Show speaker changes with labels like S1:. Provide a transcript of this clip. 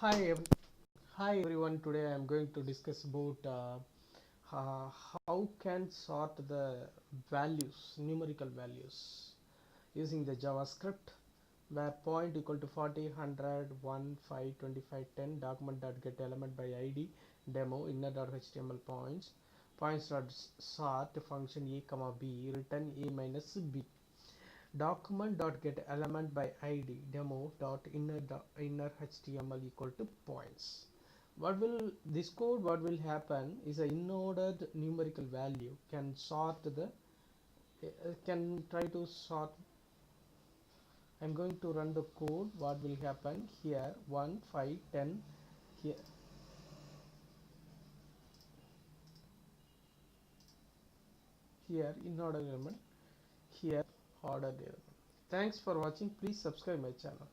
S1: Hi, hi everyone. Today I am going to discuss about how can sort the values, numerical values, using the JavaScript, where point equal to 40, 100, 1, 5, 25, 10, document dot get element by ID, demo, inner dot HTML points dot sort function a comma b, return a minus b. Document dot get element by id demo dot inner html equal to points. What will this code, what will happen is a in-ordered numerical value can sort the can try to sort. I'm going to run the code. What will happen here? 1 5 10. Here, here in order element, here ordered element. Thanks for watching. Please subscribe my channel.